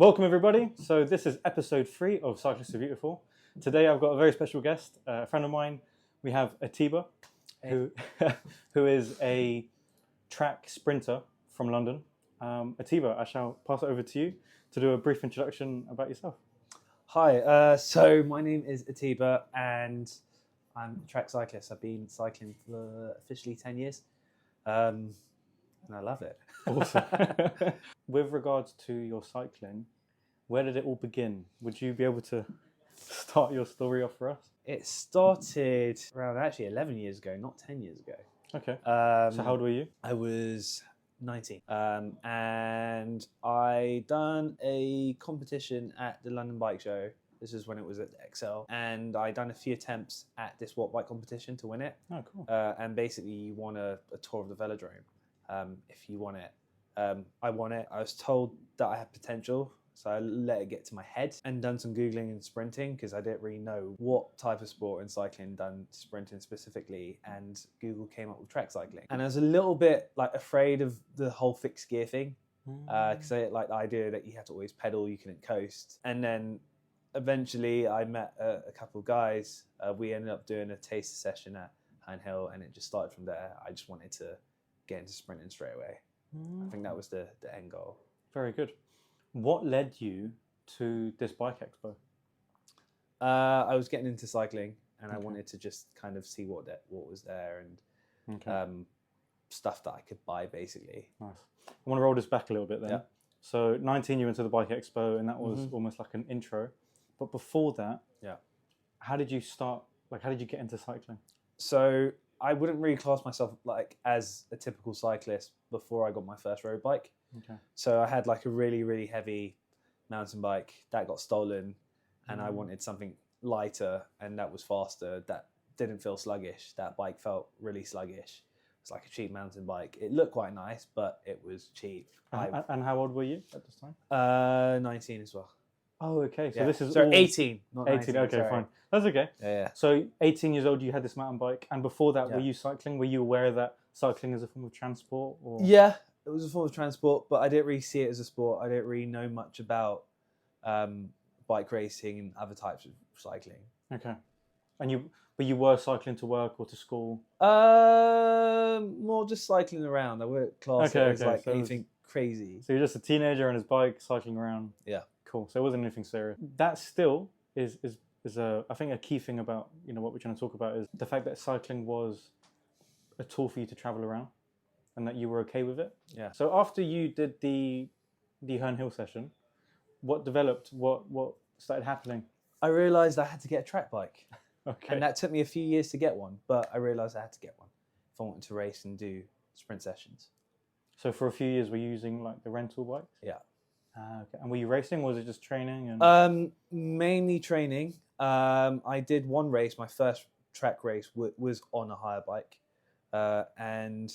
Welcome everybody. So this is episode 3 of Cyclists Are Beautiful. Today I've got a very special guest, a friend of mine. We have Atiba, who is a track sprinter from London. Atiba, I shall pass it over to you to do a brief introduction about yourself. Hi, so my name is Atiba and I'm a track cyclist. I've been cycling for officially 10 years and I love it. Awesome. With regards to your cycling, where did it all begin? Would you be able to start your story off for us? It started around actually 11 years ago, not 10 years ago. Okay. So how Um, old were you? I was 19 and I done a competition at the London Bike Show. This is when it was at XL, and I done a few attempts at this watt bike competition to win it. Oh, cool. And basically you won a tour of the velodrome if you won it. I won it. I was told that I had potential, so I let it get to my head and done some Googling and sprinting because I didn't really know what type of sport in cycling done sprinting specifically, and Google came up with track cycling. And I was a little bit like afraid of the whole fixed gear thing because I like the idea that you have to always pedal, you couldn't coast. And then eventually I met a couple of guys. We ended up doing a taster session at Herne Hill, and it just started from there. I just wanted to get into sprinting straight away. I think that was the end goal. Very good. What led you to this bike expo? I was getting into cycling, and I Okay. wanted to just kind of see what was there and Okay. stuff that I could buy, basically. Nice. I want to roll this back a little bit then. Yeah. So 19 you went to the bike expo, and that was Mhm. almost like an intro. But before that, Yeah. how did you start? Like, how did you get into cycling? So I wouldn't really class myself like as a typical cyclist before I got my first road bike. Okay. So I had like a really, really heavy mountain bike that got stolen, and I wanted something lighter and that was faster, that didn't feel sluggish. That bike felt really sluggish. It's like a cheap mountain bike. It looked quite nice, but it was cheap. And how old were you at this time? 19 as well. Oh, okay. So Yeah. this is so all 18, not 18. 19. Okay, sorry. fine. That's okay. Yeah. So 18 years old, you had this mountain bike, and before that, were Yeah. you cycling? Were you aware that cycling is a form of transport? Or Yeah, it was a form of transport, but I didn't really see it as a sport. I didn't really know much about bike racing and other types of cycling. Okay. But you were cycling to work or to school? More just cycling around. I wouldn't class it as Okay, like so it was- anything crazy. So you're just a teenager on his bike cycling around. Yeah. Cool. So it wasn't anything serious. That still is I think a key thing about what we're trying to talk about is the fact that cycling was a tool for you to travel around, and that you were okay with it. Yeah. So after you did the Herne Hill session, what developed? What started happening? I realised I had to get a track bike, Okay. and that took me a few years to get one. But I realised I had to get one if I wanted to race and do sprint sessions. So for a few years, were you using like the rental bikes? Yeah. Okay. And were you racing, or was it just training? And Mainly training. I did one race. My first track race was on a hire bike, and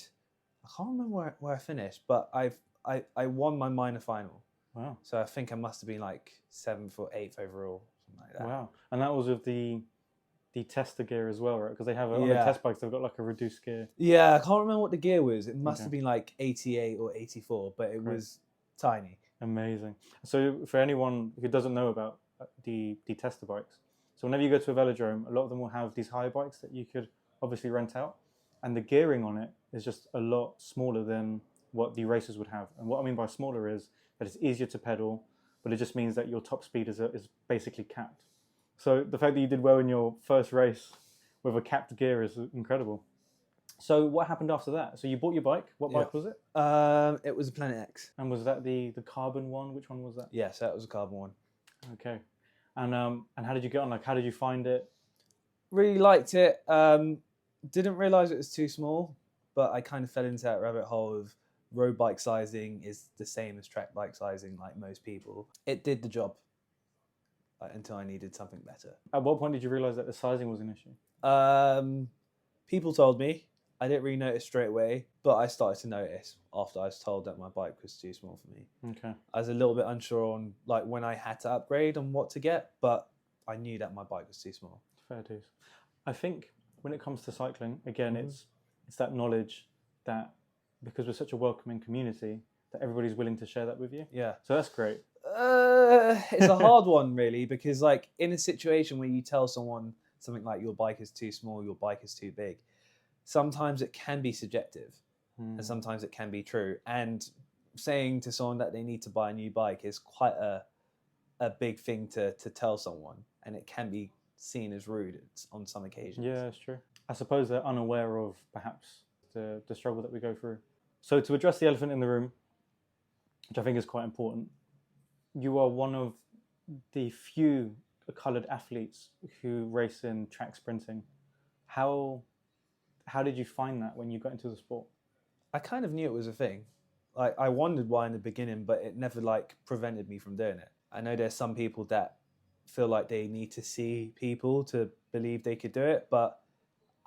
I can't remember where I finished, but I won my minor final. Wow. So I think I must have been like 7th or 8th overall, something like that. Wow. And that was with the tester gear as well, right? Because they have on the Yeah. test bikes, they've got like a reduced gear. Yeah, I can't remember what the gear was. It must Okay. have been like 88 or 84, but it Great. was tiny. Amazing. So for anyone who doesn't know about the tester bikes, so whenever you go to a velodrome, a lot of them will have these hire bikes that you could obviously rent out, and the gearing on it is just a lot smaller than what the racers would have. And what I mean by smaller is that it's easier to pedal, but it just means that your top speed is basically capped. So the fact that you did well in your first race with a capped gear is incredible. So what happened after that? So you bought your bike. What bike was it? It was a Planet X. And was that the carbon one? Which one was that? Yeah, so that was a carbon one. Okay. And how did you get on? Like, how did you find it? Really liked it. Didn't realise it was too small, but I kind of fell into that rabbit hole of road bike sizing is the same as track bike sizing, like most people. It did the job until I needed something better. At what point did you realise that the sizing was an issue? People told me. I didn't really notice straight away, but I started to notice after I was told that my bike was too small for me. Okay. I was a little bit unsure on like when I had to upgrade on what to get, but I knew that my bike was too small. Fair dues. I think when it comes to cycling, again, it's that knowledge that because we're such a welcoming community, that everybody's willing to share that with you. Yeah. So that's great. It's a hard one, really, because like in a situation where you tell someone something like your bike is too small, your bike is too big, sometimes it can be subjective, and sometimes it can be true. And saying to someone that they need to buy a new bike is quite a big thing to tell someone, and it can be seen as rude on some occasions. Yeah, it's true. I suppose they're unaware of perhaps the struggle that we go through. So to address the elephant in the room, which I think is quite important, you are one of the few coloured athletes who race in track sprinting. How did you find that when you got into the sport? I kind of knew it was a thing. Like I wondered why in the beginning, but it never like prevented me from doing it. I know there's some people that feel like they need to see people to believe they could do it, but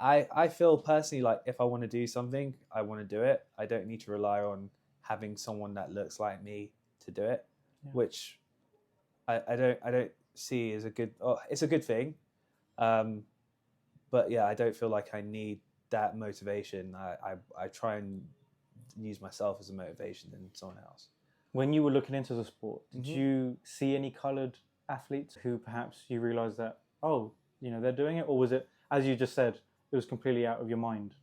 I feel personally like if I want to do something, I want to do it. I don't need to rely on having someone that looks like me to do it, which I don't see as a good. Oh, it's a good thing, but yeah, I don't feel like I need that motivation. I try and use myself as a motivation than someone else. When you were looking into the sport, did you see any coloured athletes who perhaps you realised that, oh, they're doing it? Or was it, as you just said, it was completely out of your mind?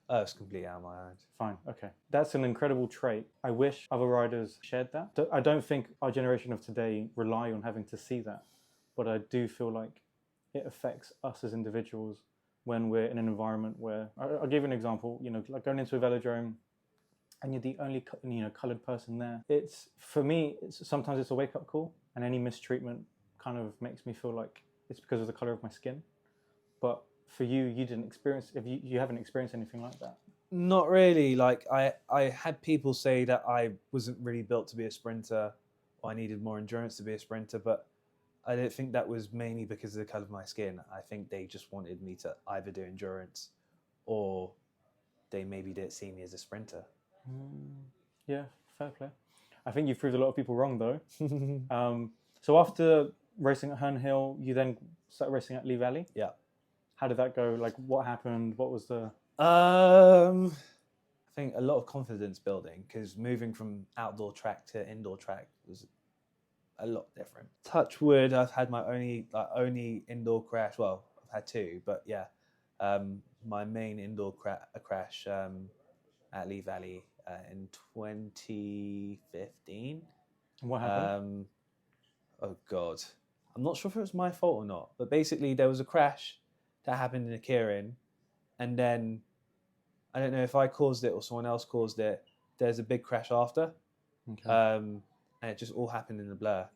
Oh, it's completely out of my mind. Fine, okay. That's an incredible trait. I wish other riders shared that. I don't think our generation of today rely on having to see that, but I do feel like it affects us as individuals when we're in an environment where, I'll give you an example, like going into a velodrome, and you're the only coloured person there. For me, sometimes it's a wake-up call, and any mistreatment kind of makes me feel like it's because of the colour of my skin. But for you, you didn't experience. If you haven't experienced anything like that. Not really. Like I had people say that I wasn't really built to be a sprinter, or I needed more endurance to be a sprinter, but I don't think that was mainly because of the colour of my skin. I think they just wanted me to either do endurance, or they maybe didn't see me as a sprinter. Yeah, fair play. I think you've proved a lot of people wrong, though. So after racing at Herne Hill, you then started racing at Lee Valley? Yeah. How did that go? Like, what happened? What was the... I think a lot of confidence building, because moving from outdoor track to indoor track was a lot different. Touch wood, I've had my only indoor crash. Well, I've had two, but yeah, my main indoor crash at Lee Valley in 2015. And what happened? Oh God, I'm not sure if it was my fault or not, but basically there was a crash that happened in a keirin, and then I don't know if I caused it or someone else caused it. There's a big crash after, and it just all happened in a blur.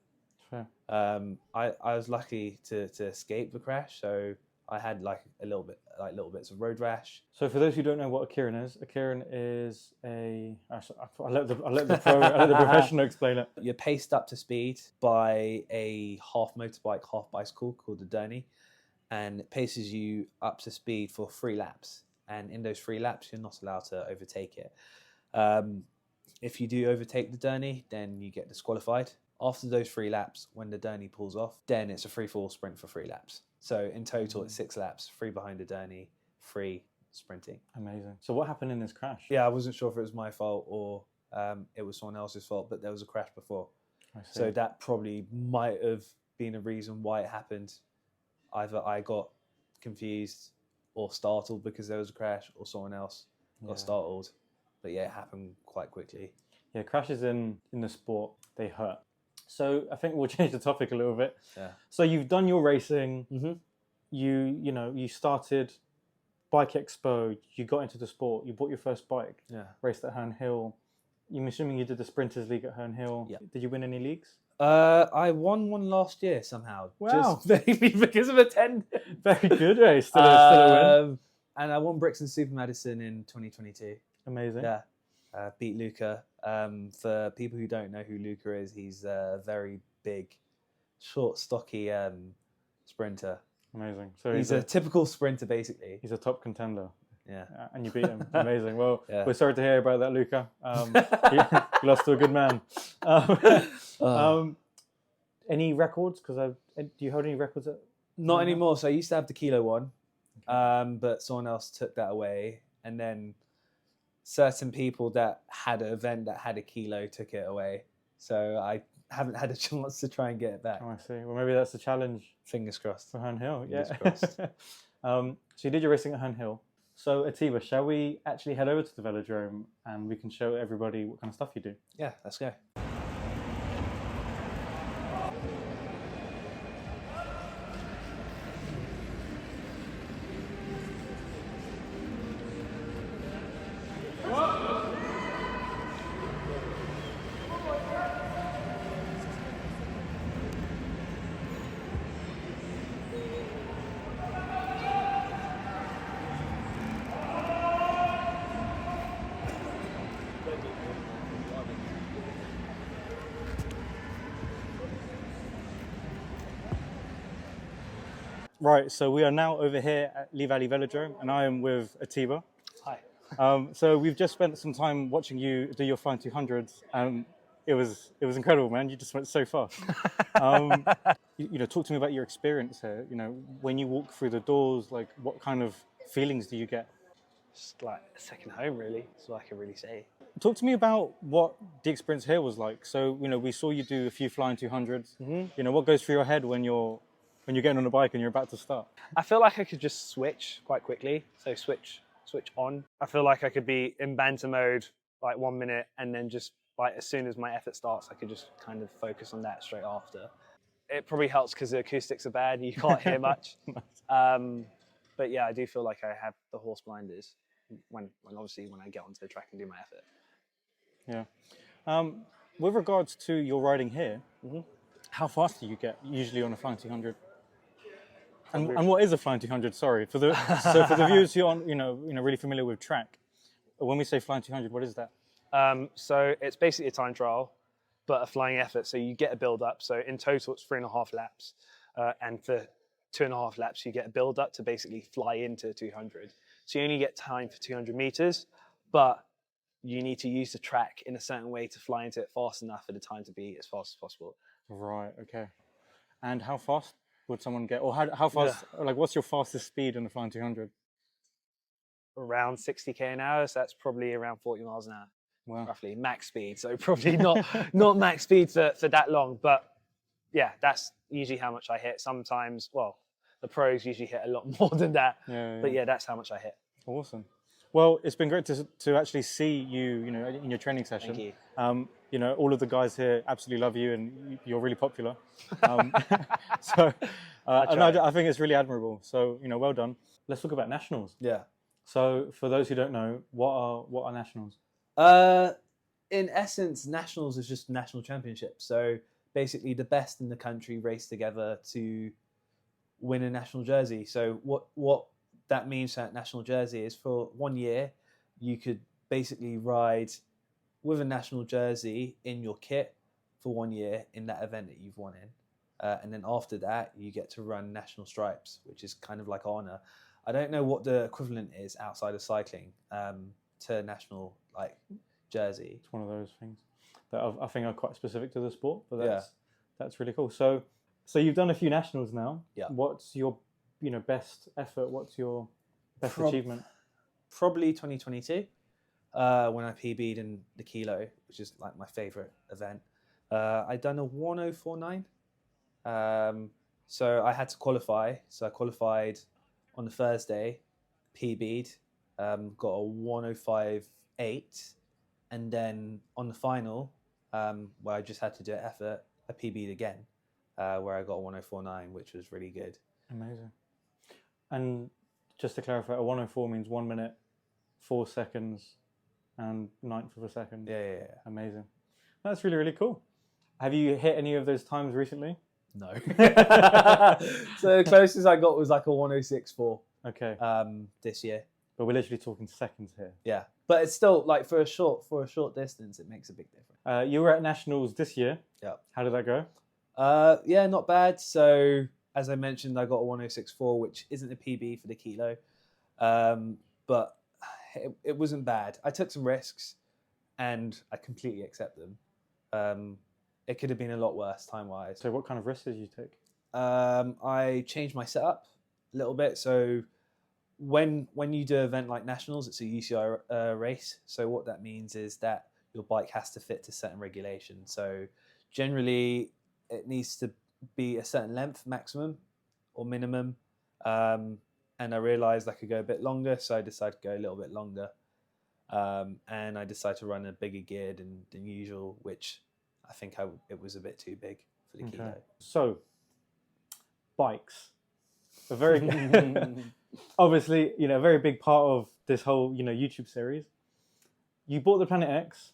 Fair. I was lucky to escape the crash, so I had little bits of road rash. So for those who don't know what a keirin is a... Actually, I'll let the professional explain it. You're paced up to speed by a half motorbike, half bicycle called a Derny, and it paces you up to speed for 3 laps. And in those 3 laps, you're not allowed to overtake it. If you do overtake the Derny, then you get disqualified. After those 3 laps, when the Derny pulls off, then it's a free-fall sprint for 3 laps. So in total, it's 6 laps, 3 behind the Derny, 3 sprinting. Amazing. So what happened in this crash? Yeah, I wasn't sure if it was my fault or it was someone else's fault, but there was a crash before. I see. So that probably might have been a reason why it happened. Either I got confused or startled because there was a crash, or someone else got startled. But yeah, it happened quite quickly. Yeah, crashes in the sport, they hurt. So I think we'll change the topic a little bit. Yeah. So you've done your racing. Mm-hmm. You started Bike Expo. You got into the sport. You bought your first bike. Yeah. Raced at Herne Hill. I'm assuming you did the Sprinters League at Herne Hill. Yeah. Did you win any leagues? I won one last year somehow. Wow. Just maybe because of attendance. Very good race. Still a win. And I won Brixton Super Madison in 2022. Amazing. Yeah. Beat Luca. For people who don't know who Luca is, he's a very big, short, stocky sprinter. Amazing. So he's a typical sprinter, basically. He's a top contender. Yeah. And you beat him. Amazing. Well, yeah. We're sorry to hear about that, Luca. You lost to a good man. Any records? Do you hold any records? Not anymore. So I used to have the kilo one, but someone else took that away. And then certain people that had an event that had a kilo took it away. So haven't had a chance to try and get it back. Oh, I see. Well, maybe that's the challenge Fingers crossed. for Herne Hill. Fingers Yeah. crossed. So you did your racing at Herne Hill. So Atiba, shall we actually head over to the velodrome and we can show everybody what kind of stuff you do? Yeah, let's go. Right, so we are now over here at Lee Valley Velodrome and I am with Atiba. Hi. So we've just spent some time watching you do your flying 200s. It was incredible, man. You just went so fast. Talk to me about your experience here. You know, when you walk through the doors, like what kind of feelings do you get? Just like a second home, really. That's all I can really say. Talk to me about what the experience here was like. So, we saw you do a few flying 200s. Mm-hmm. What goes through your head when you're getting on a bike and you're about to start? I feel like I could just switch quite quickly. So switch on. I feel like I could be in banter mode like 1 minute and then just like as soon as my effort starts, I could just kind of focus on that straight after. It probably helps because the acoustics are bad. You can't hear much. But yeah, I do feel like I have the horse blinders when I get onto the track and do my effort. Yeah. With regards to your riding here, how fast do you get usually on a flying 200? And what is a flying 200? Sorry, for the viewers who aren't really familiar with track, when we say flying 200, what is that? So it's basically a time trial, but a flying effort. So you get a build up. So in total, it's 3.5 laps, and for 2.5 laps, you get a build up to basically fly into 200. So you only get time for 200 meters, but you need to use the track in a certain way to fly into it fast enough for the time to be as fast as possible. Right. Okay. And how fast would someone get, or how fast? Yeah. Like, what's your fastest speed in the flying 200? Around 60k an hour. So that's probably around 40 miles an hour. Wow. Roughly max speed. So probably not max speed for that long, but yeah, that's usually how much I hit. Sometimes, well, the pros usually hit a lot more than that. Yeah. But yeah, that's how much I hit. Awesome. Well, it's been great to actually see you, in your training session. Thank you. All of the guys here absolutely love you, and you're really popular. So, I think it's really admirable. So, well done. Let's talk about nationals. Yeah. So, for those who don't know, what are nationals? In essence, nationals is just national championship. So basically, the best in the country race together to win a national jersey. So what that means at national jersey is for 1 year, you could basically ride with a national jersey in your kit for 1 year in that event that you've won in. And then after that, you get to run national stripes, which is kind of like honour. I don't know what the equivalent is outside of cycling to national jersey. It's one of those things that I think are quite specific to the sport, but that's really cool. So you've done a few nationals now. Yeah. What's your best effort? What's your best achievement? Probably 2022 when I PB'd in the kilo, which is like my favourite event. I'd done a 1049. So I had to qualify. So I qualified on the Thursday, PB'd, got a 105.8, and then on the final, where I just had to do an effort, I PB'd again, where I got a 104.9, which was really good. Amazing. And just to clarify, a 104 means 1 minute, 4 seconds, and 1/9 of a second. Yeah. Amazing. That's really, really cool. Have you hit any of those times recently? No. So the closest I got was like a 106.4. Okay. This year. But we're literally talking seconds here. Yeah, but it's still like for a short distance, it makes a big difference. You were at nationals this year. Yeah. How did that go? Yeah, not bad. So as I mentioned, I got a 106.4, which isn't a PB for the kilo, but it wasn't bad. I took some risks, and I completely accept them. It could have been a lot worse time-wise. So what kind of risks did you take? I changed my setup a little bit. So when you do an event like nationals, it's a UCI race. So what that means is that your bike has to fit to certain regulations. So Generally, it needs to be a certain length maximum or minimum. And I realized I could go a bit longer, so I decided to go a little bit longer. And I decided to run a bigger gear than usual, which I think it was a bit too big for the kilo. So, bikes. A very obviously, a very big part of this whole, YouTube series. You bought the Planet X,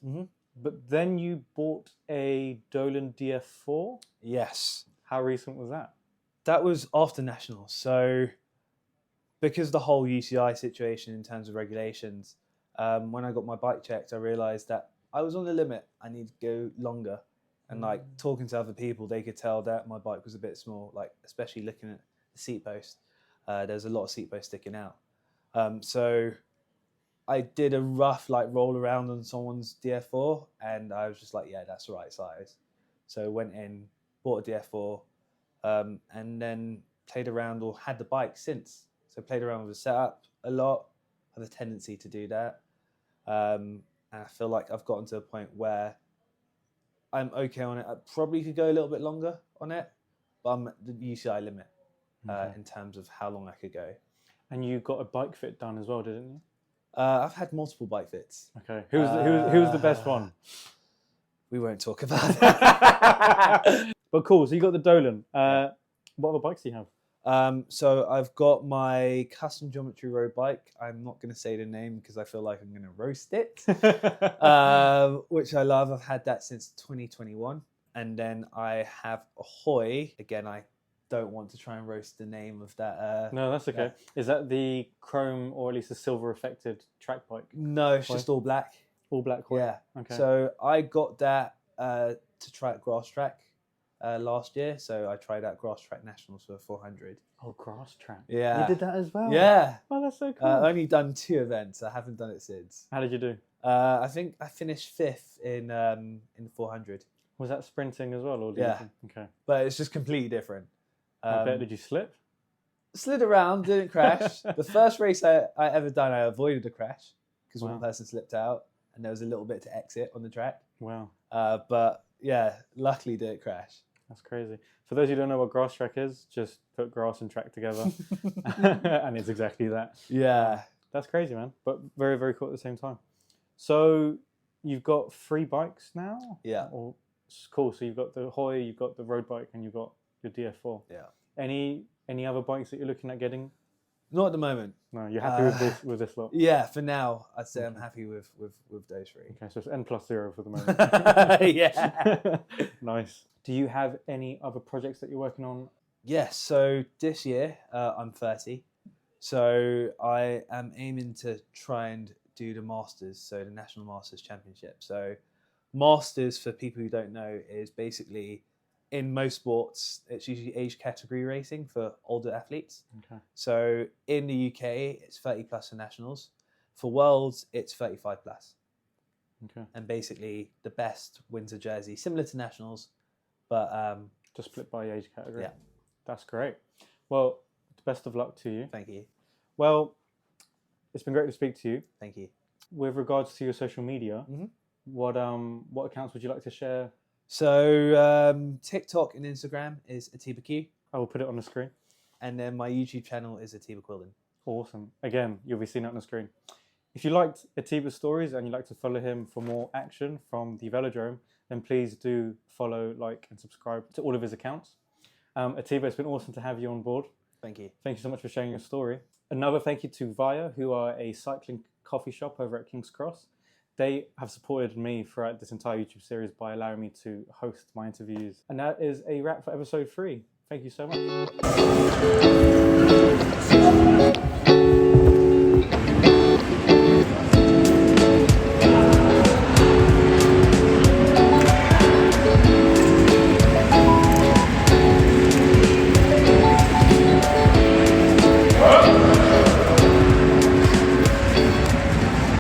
but then you bought a Dolan DF4. Yes. How recent was that? That was after Nationals. So, because the whole UCI situation in terms of regulations, when I got my bike checked, I realized that I was on the limit. I need to go longer. And like talking to other people, they could tell that my bike was a bit small, like especially looking at the seat post. There's a lot of seat post sticking out. So I did a rough roll around on someone's DF4, and I was just like, yeah, that's the right size. So went in, bought a DF4, and then played around or had the bike since. So played around with the setup a lot. I have a tendency to do that. And I feel like I've gotten to a point where I'm okay on it. I probably could go a little bit longer on it, but I'm at the UCI limit in terms of how long I could go. And you got a bike fit done as well, didn't you? I've had multiple bike fits. Okay. Who was the best one? We won't talk about that. But cool. So you got the Dolan. What other bikes do you have? So I've got my custom geometry road bike. I'm not going to say the name because I feel like I'm going to roast it, which I love. I've had that since 2021. And then I have a Hoy. Again, I don't want to try and roast the name of that. No, that's okay. Is that the chrome or at least a silver affected track bike? No, it's just all black. All black Hoy? Yeah. Okay. So I got that to try at grass track last year. So I tried out grass track nationals for 400. Oh, grass track. Yeah. You did that as well? Yeah. Oh, that's so cool. Only done 2 events. I haven't done it since. How did you do? I think I finished 5th in 400. Was that sprinting as well? Or Okay. But it's just completely different. I bet, did you slip? Slid around, didn't crash. The first race I ever done, I avoided a crash because one person slipped out and there was a little bit to exit on the track. Wow. But yeah, luckily didn't crash. That's crazy. For those who don't know what grass track is, just put grass and track together. And it's exactly that. Yeah. That's crazy, man. But very, very cool at the same time. So you've got 3 bikes now? Yeah. Cool. So you've got the Hoy, you've got the road bike, and you've got your DF4. Yeah. Any other bikes that you're looking at getting? Not at the moment. No, you're happy with this lot? Yeah, for now, I'd say I'm happy with those 3. Okay, so it's N+0 for the moment. Yeah. Nice. Do you have any other projects that you're working on? Yes, so this year I'm 30. So I am aiming to try and do the Masters, so the National Masters Championship. So Masters, for people who don't know, is basically, in most sports, it's usually age category racing for older athletes. Okay. So in the UK, it's 30 plus for nationals. For Worlds, it's 35 plus. Okay. And basically, the best wins a jersey, similar to nationals, but just split by age category. Yeah. That's great. Well, best of luck to you. Thank you. Well, it's been great to speak to you. Thank you. With regards to your social media, what accounts would you like to share? So TikTok and Instagram is Atiba Q. I will put it on the screen. And then my YouTube channel is Atiba Quilden. Awesome. Again, you'll be seeing it on the screen. If you liked Atiba's stories and you'd like to follow him for more action from the velodrome, then please do follow, like, and subscribe to all of his accounts. Atiba, it's been awesome to have you on board. Thank you. Thank you so much for sharing your story. Another thank you to Via, who are a cycling coffee shop over at King's Cross. They have supported me throughout this entire YouTube series by allowing me to host my interviews. And that is a wrap for episode 3. Thank you so much.